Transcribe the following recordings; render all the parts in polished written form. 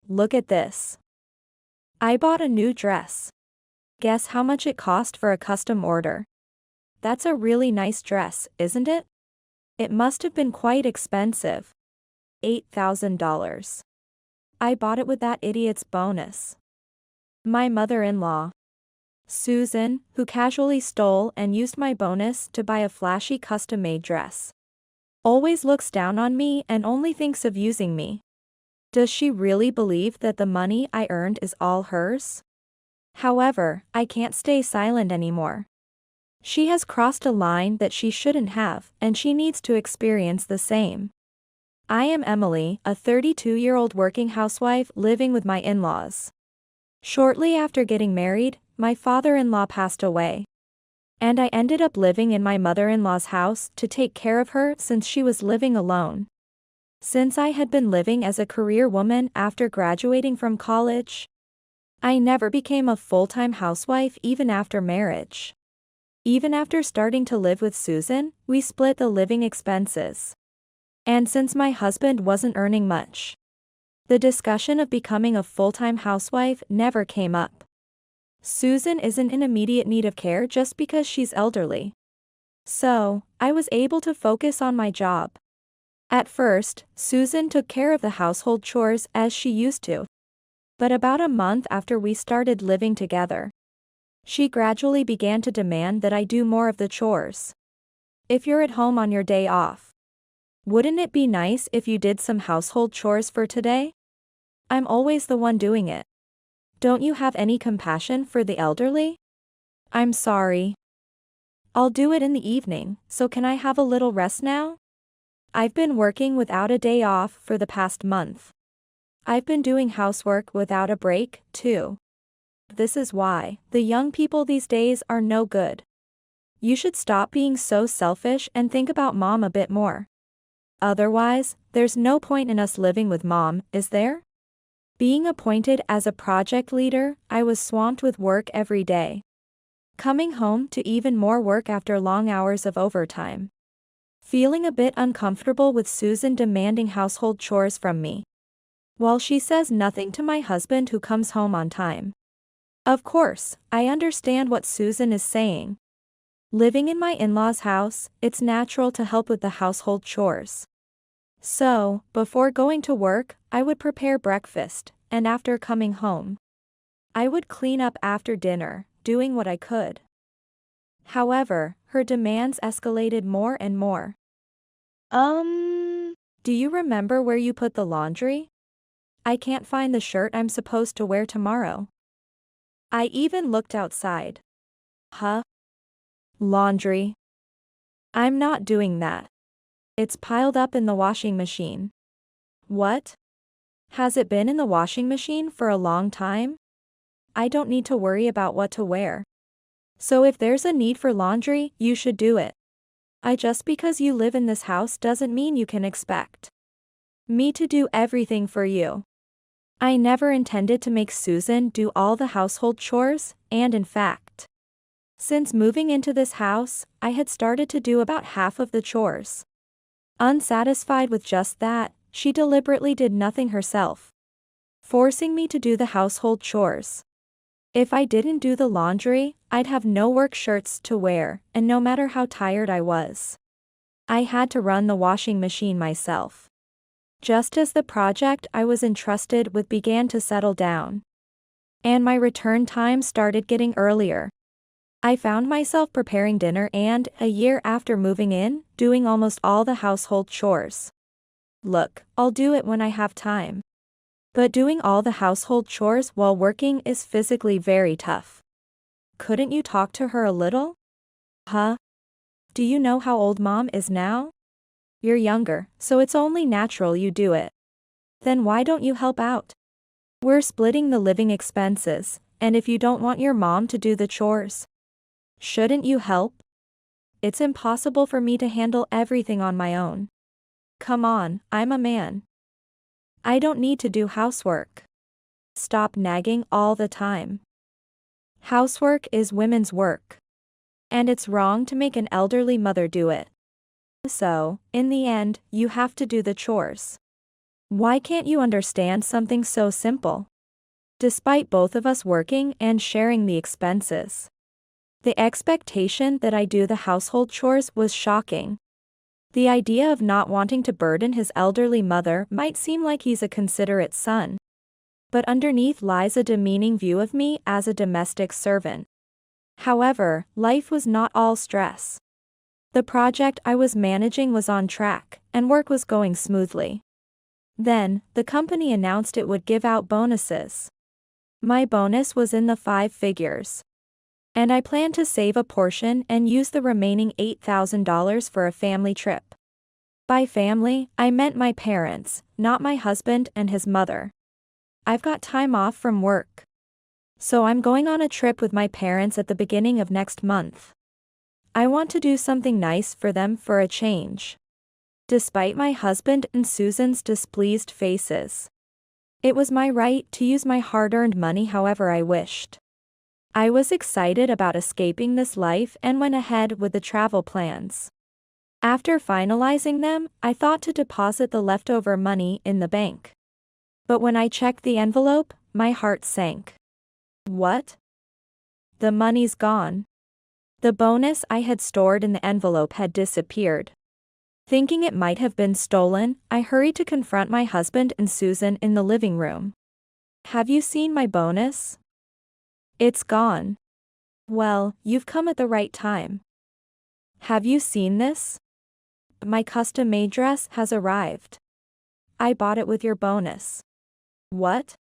Look at this. I bought a new dress. Guess how much it cost for a custom order? That's a really nice dress, isn't it? It must have been quite expensive. $8,000. I bought it with that idiot's bonus. My mother-in-law, Susan, who casually stole and used my bonus to buy a flashy custom-made dress, always looks down on me and only thinks of using me. Does she really believe that the money I earned is all hers? However, I can't stay silent anymore. She has crossed a line that she shouldn't have, and she needs to experience the same. I am Emily, a 32-year-old working housewife living with my in-laws. Shortly after getting married, my father-in-law passed away, and I ended up living in my mother-in-law's house to take care of her since she was living alone. Since I had been living as a career woman after graduating from college, I never became a full-time housewife even after marriage. Even after starting to live with Susan, we split the living expenses. And since my husband wasn't earning much, the discussion of becoming a full-time housewife never came up. Susan isn't in immediate need of care just because she's elderly. So, I was able to focus on my job. At first, Susan took care of the household chores as she used to. But about a month after we started living together, she gradually began to demand that I do more of the chores. If you're at home on your day off, wouldn't it be nice if you did some household chores for today? I'm always the one doing it. Don't you have any compassion for the elderly? I'm sorry. I'll do it in the evening, so can I have a little rest now? I've been working without a day off for the past month. I've been doing housework without a break, too. This is why the young people these days are no good. You should stop being so selfish and think about mom a bit more. Otherwise, there's no point in us living with mom, is there? Being appointed as a project leader, I was swamped with work every day, coming home to even more work after long hours of overtime. Feeling a bit uncomfortable with Susan demanding household chores from me, while she says nothing to my husband who comes home on time. Of course, I understand what Susan is saying. Living in my in-laws' house, it's natural to help with the household chores. So, before going to work, I would prepare breakfast, and after coming home, I would clean up after dinner, doing what I could. However, her demands escalated more and more. Do you remember where you put the laundry? I can't find the shirt I'm supposed to wear tomorrow. I even looked outside. Huh? Laundry? I'm not doing that. It's piled up in the washing machine. What? Has it been in the washing machine for a long time? I don't need to worry about what to wear. So if there's a need for laundry, you should do it. Just because you live in this house doesn't mean you can expect me to do everything for you. I never intended to make Susan do all the household chores, and in fact, since moving into this house, I had started to do about half of the chores. Unsatisfied with just that, she deliberately did nothing herself, forcing me to do the household chores. If I didn't do the laundry, I'd have no work shirts to wear, and no matter how tired I was, I had to run the washing machine myself. Just as the project I was entrusted with began to settle down, and my return time started getting earlier, I found myself preparing dinner and, a year after moving in, doing almost all the household chores. Look, I'll do it when I have time. But doing all the household chores while working is physically very tough. Couldn't you talk to her a little? Huh? Do you know how old mom is now? You're younger, so it's only natural you do it. Then why don't you help out? We're splitting the living expenses, and if you don't want your mom to do the chores, shouldn't you help? It's impossible for me to handle everything on my own. Come on, I'm a man. I don't need to do housework. Stop nagging all the time. Housework is women's work, and it's wrong to make an elderly mother do it. So, in the end, you have to do the chores. Why can't you understand something so simple? Despite both of us working and sharing the expenses, the expectation that I do the household chores was shocking. The idea of not wanting to burden his elderly mother might seem like he's a considerate son, but underneath lies a demeaning view of me as a domestic servant. However, life was not all stress. The project I was managing was on track, and work was going smoothly. Then, the company announced it would give out bonuses. My bonus was in the 5 figures. And I planned to save a portion and use the remaining $8,000 for a family trip. By family, I meant my parents, not my husband and his mother. I've got time off from work, so I'm going on a trip with my parents at the beginning of next month. I want to do something nice for them for a change. Despite my husband and Susan's displeased faces, it was my right to use my hard-earned money however I wished. I was excited about escaping this life and went ahead with the travel plans. After finalizing them, I thought to deposit the leftover money in the bank. But when I checked the envelope, my heart sank. What? The money's gone. The bonus I had stored in the envelope had disappeared. Thinking it might have been stolen, I hurried to confront my husband and Susan in the living room. Have you seen my bonus? It's gone. Well, you've come at the right time. Have you seen this? My custom-made dress has arrived. I bought it with your bonus. What?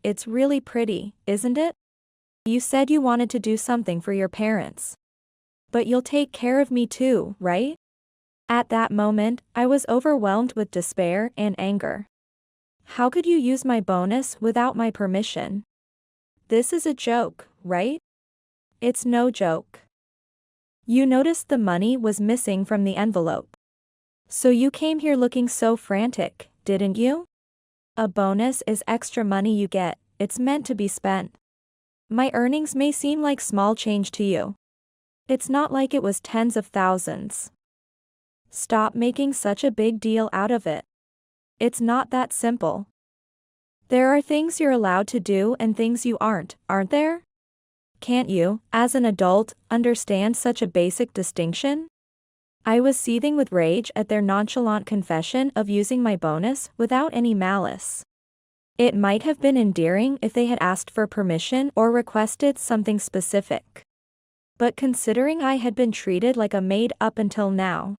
It's really pretty, isn't it? You said you wanted to do something for your parents. But you'll take care of me too, right? At that moment, I was overwhelmed with despair and anger. How could you use my bonus without my permission? This is a joke, right? It's no joke. You noticed the money was missing from the envelope. So you came here looking so frantic, didn't you? A bonus is extra money you get, it's meant to be spent. My earnings may seem like small change to you. It's not like it was tens of thousands. Stop making such a big deal out of it. It's not that simple. There are things you're allowed to do and things you aren't there? Can't you, as an adult, understand such a basic distinction? I was seething with rage at their nonchalant confession of using my bonus without any malice. It might have been endearing if they had asked for permission or requested something specific. But considering I had been treated like a maid up until now,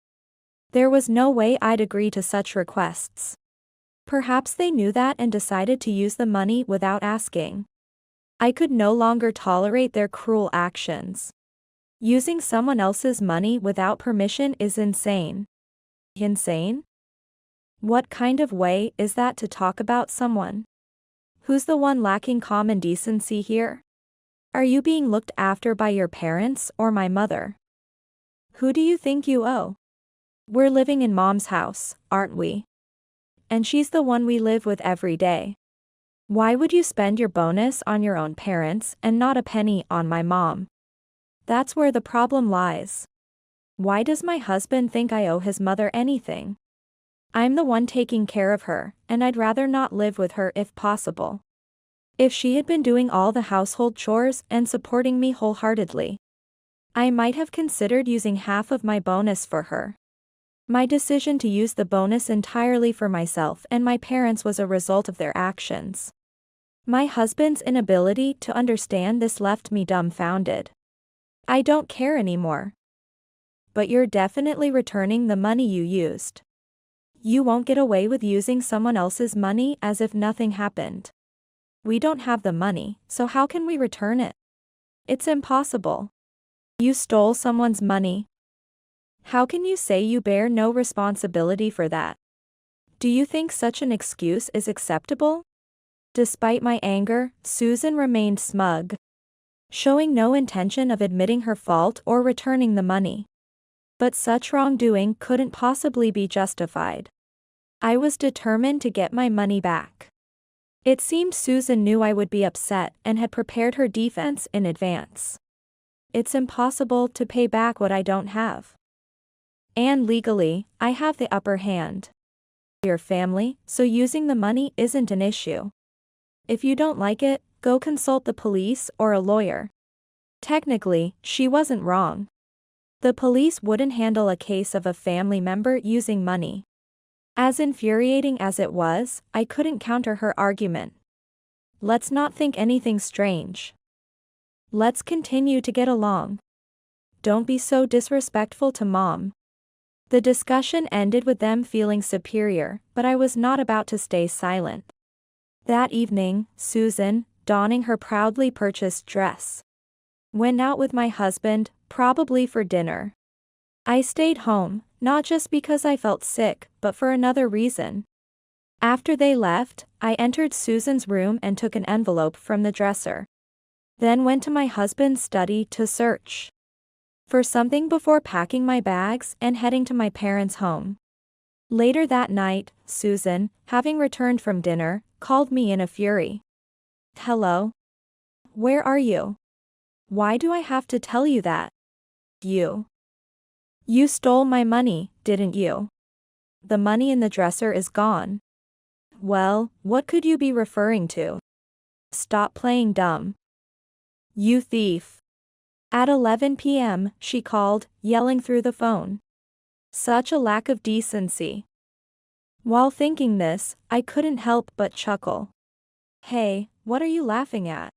there was no way I'd agree to such requests. Perhaps they knew that and decided to use the money without asking. I could no longer tolerate their cruel actions. Using someone else's money without permission is insane. Insane? What kind of way is that to talk about someone? Who's the one lacking common decency here? Are you being looked after by your parents or my mother? Who do you think you owe? We're living in Mom's house, aren't we? And she's the one we live with every day. Why would you spend your bonus on your own parents and not a penny on my mom? That's where the problem lies. Why does my husband think I owe his mother anything? I'm the one taking care of her, and I'd rather not live with her if possible. If she had been doing all the household chores and supporting me wholeheartedly, I might have considered using half of my bonus for her. My decision to use the bonus entirely for myself and my parents was a result of their actions. My husband's inability to understand this left me dumbfounded. I don't care anymore. But you're definitely returning the money you used. You won't get away with using someone else's money as if nothing happened. We don't have the money, so how can we return it? It's impossible. You stole someone's money. How can you say you bear no responsibility for that? Do you think such an excuse is acceptable? Despite my anger, Susan remained smug, showing no intention of admitting her fault or returning the money. But such wrongdoing couldn't possibly be justified. I was determined to get my money back. It seemed Susan knew I would be upset and had prepared her defense in advance. It's impossible to pay back what I don't have. And legally, I have the upper hand. your family, so using the money isn't an issue. If you don't like it, go consult the police or a lawyer. Technically, she wasn't wrong. The police wouldn't handle a case of a family member using money. As infuriating as it was, I couldn't counter her argument. Let's not think anything strange. Let's continue to get along. Don't be so disrespectful to Mom. The discussion ended with them feeling superior, but I was not about to stay silent. That evening, Susan, donning her proudly purchased dress, went out with my husband, probably for dinner. I stayed home, not just because I felt sick, but for another reason. After they left, I entered Susan's room and took an envelope from the dresser. Then went to my husband's study to search for something before packing my bags and heading to my parents' home. Later that night, Susan, having returned from dinner, called me in a fury. Hello? Where are you? Why do I have to tell you that? You stole my money, didn't you? The money in the dresser is gone. Well, what could you be referring to? Stop playing dumb. You thief. At 11 p.m., she called, yelling through the phone. Such a lack of decency. While thinking this, I couldn't help but chuckle. Hey, what are you laughing at?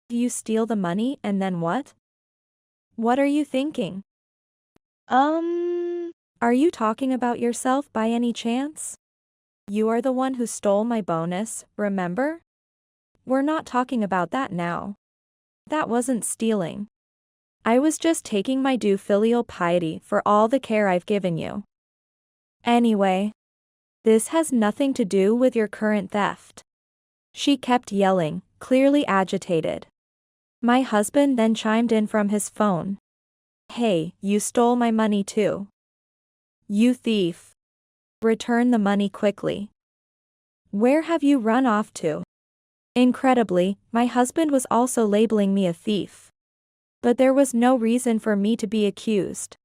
You steal the money and then what? What are you thinking? Are you talking about yourself by any chance? You are the one who stole my bonus, remember? We're not talking about that now. That wasn't stealing. I was just taking my due filial piety for all the care I've given you. Anyway, this has nothing to do with your current theft. She kept yelling, clearly agitated. My husband then chimed in from his phone. Hey, you stole my money too. You thief. Return the money quickly. Where have you run off to? Incredibly, my husband was also labeling me a thief. But there was no reason for me to be accused.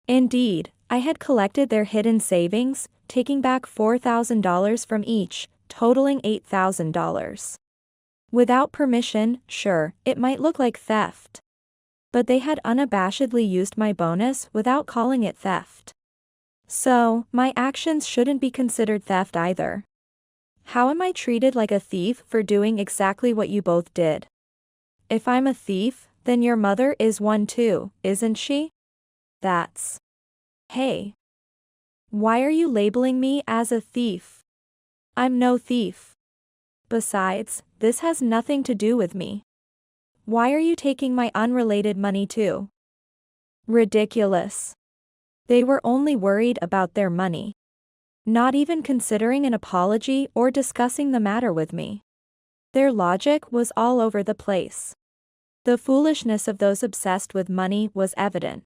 Indeed, I had collected their hidden savings, taking back $4,000 from each, totaling $8,000. Without permission, sure, it might look like theft. But they had unabashedly used my bonus without calling it theft. So, my actions shouldn't be considered theft either. How am I treated like a thief for doing exactly what you both did? If I'm a thief, then your mother is one too, isn't she? That's. Hey. Why are you labeling me as a thief? I'm no thief. Besides, this has nothing to do with me. Why are you taking my unrelated money too? Ridiculous. They were only worried about their money. Not even considering an apology or discussing the matter with me. Their logic was all over the place. The foolishness of those obsessed with money was evident.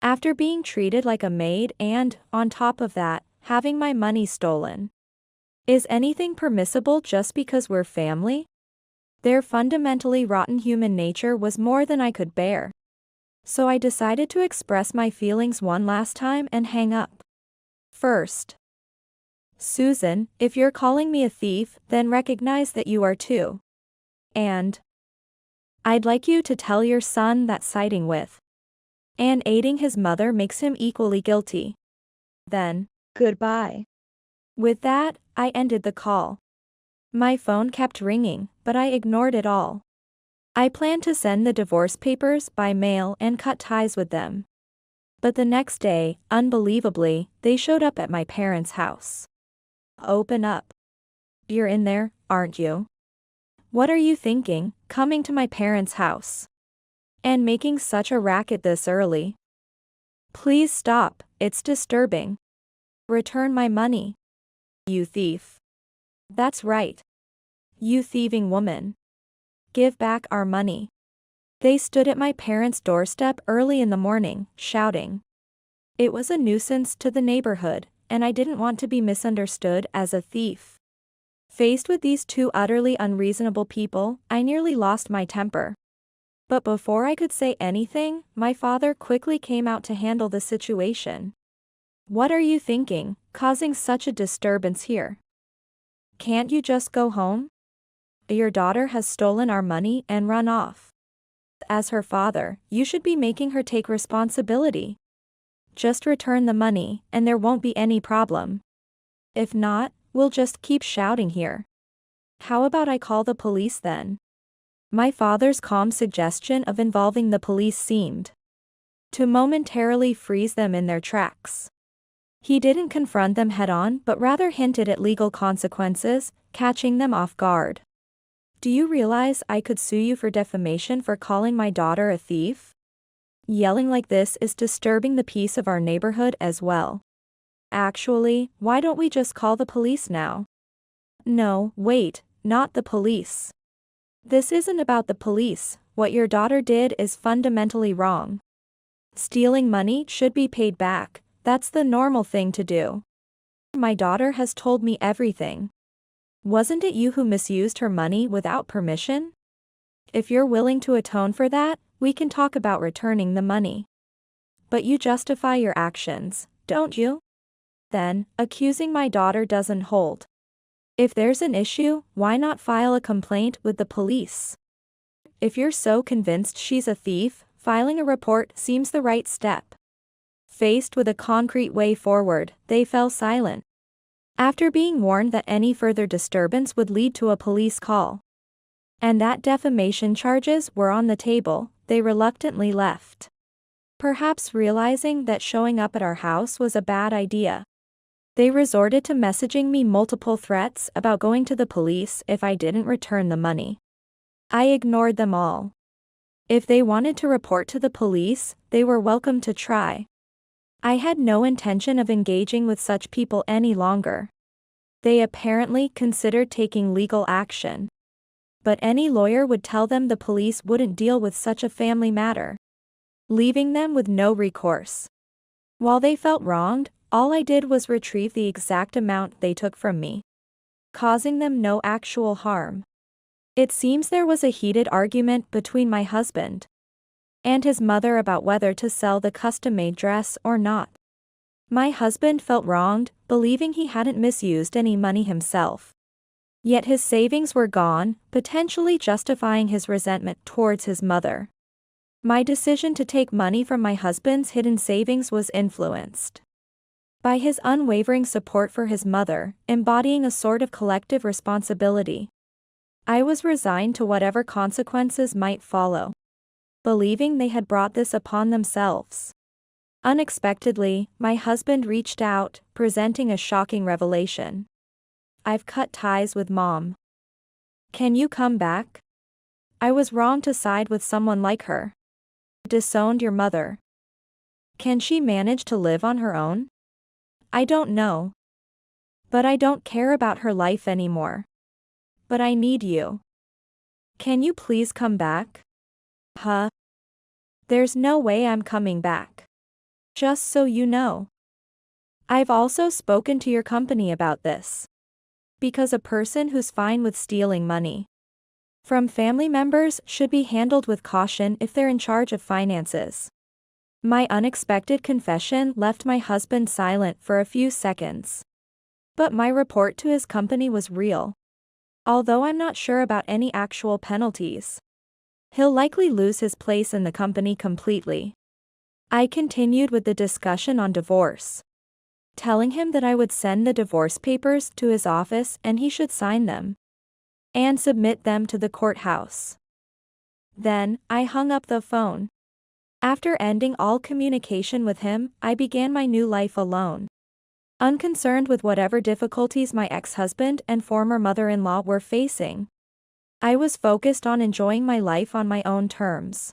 After being treated like a maid and, on top of that, having my money stolen. Is anything permissible just because we're family? Their fundamentally rotten human nature was more than I could bear. So I decided to express my feelings one last time and hang up. First. Susan, if you're calling me a thief, then recognize that you are too. And I'd like you to tell your son that siding with and aiding his mother makes him equally guilty. Then, goodbye. With that, I ended the call. My phone kept ringing, but I ignored it all. I planned to send the divorce papers by mail and cut ties with them. But the next day, unbelievably, they showed up at my parents' house. Open up. You're in there, aren't you? What are you thinking, coming to my parents' house? And making such a racket this early? Please stop, it's disturbing. Return my money. You thief. That's right. You thieving woman. Give back our money. They stood at my parents' doorstep early in the morning, shouting. It was a nuisance to the neighborhood, and I didn't want to be misunderstood as a thief. Faced with these two utterly unreasonable people, I nearly lost my temper. But before I could say anything, my father quickly came out to handle the situation. What are you thinking, causing such a disturbance here? Can't you just go home? Your daughter has stolen our money and run off. As her father, you should be making her take responsibility. Just return the money, and there won't be any problem. If not, we'll just keep shouting here. How about I call the police then? My father's calm suggestion of involving the police seemed to momentarily freeze them in their tracks. He didn't confront them head-on but rather hinted at legal consequences, catching them off guard. Do you realize I could sue you for defamation for calling my daughter a thief? Yelling like this is disturbing the peace of our neighborhood as well. Actually, why don't we just call the police now? No, wait, not the police. This isn't about the police. What your daughter did is fundamentally wrong. Stealing money should be paid back. That's the normal thing to do. My daughter has told me everything. Wasn't it you who misused her money without permission? If you're willing to atone for that, we can talk about returning the money. But you justify your actions, don't you? Then, accusing my daughter doesn't hold. If there's an issue, why not file a complaint with the police? If you're so convinced she's a thief, filing a report seems the right step. Faced with a concrete way forward, they fell silent. After being warned that any further disturbance would lead to a police call, and that defamation charges were on the table, they reluctantly left. Perhaps realizing that showing up at our house was a bad idea. They resorted to messaging me multiple threats about going to the police if I didn't return the money. I ignored them all. If they wanted to report to the police, they were welcome to try. I had no intention of engaging with such people any longer. They apparently considered taking legal action. But any lawyer would tell them the police wouldn't deal with such a family matter, leaving them with no recourse. While they felt wronged, all I did was retrieve the exact amount they took from me, causing them no actual harm. It seems there was a heated argument between my husband and his mother about whether to sell the custom-made dress or not. My husband felt wronged, believing he hadn't misused any money himself. Yet his savings were gone, potentially justifying his resentment towards his mother. My decision to take money from my husband's hidden savings was influenced by his unwavering support for his mother, embodying a sort of collective responsibility. I was resigned to whatever consequences might follow, believing they had brought this upon themselves. Unexpectedly, my husband reached out, presenting a shocking revelation. I've cut ties with Mom. Can you come back? I was wrong to side with someone like her. Disowned your mother. Can she manage to live on her own? I don't know. But I don't care about her life anymore. But I need you. Can you please come back? Huh? There's no way I'm coming back. Just so you know. I've also spoken to your company about this. Because a person who's fine with stealing money from family members should be handled with caution if they're in charge of finances. My unexpected confession left my husband silent for a few seconds. But my report to his company was real. Although I'm not sure about any actual penalties, he'll likely lose his place in the company completely. I continued with the discussion on divorce, telling him that I would send the divorce papers to his office and he should sign them and submit them to the courthouse. Then, I hung up the phone. After ending all communication with him, I began my new life alone, unconcerned with whatever difficulties my ex-husband and former mother-in-law were facing. I was focused on enjoying my life on my own terms.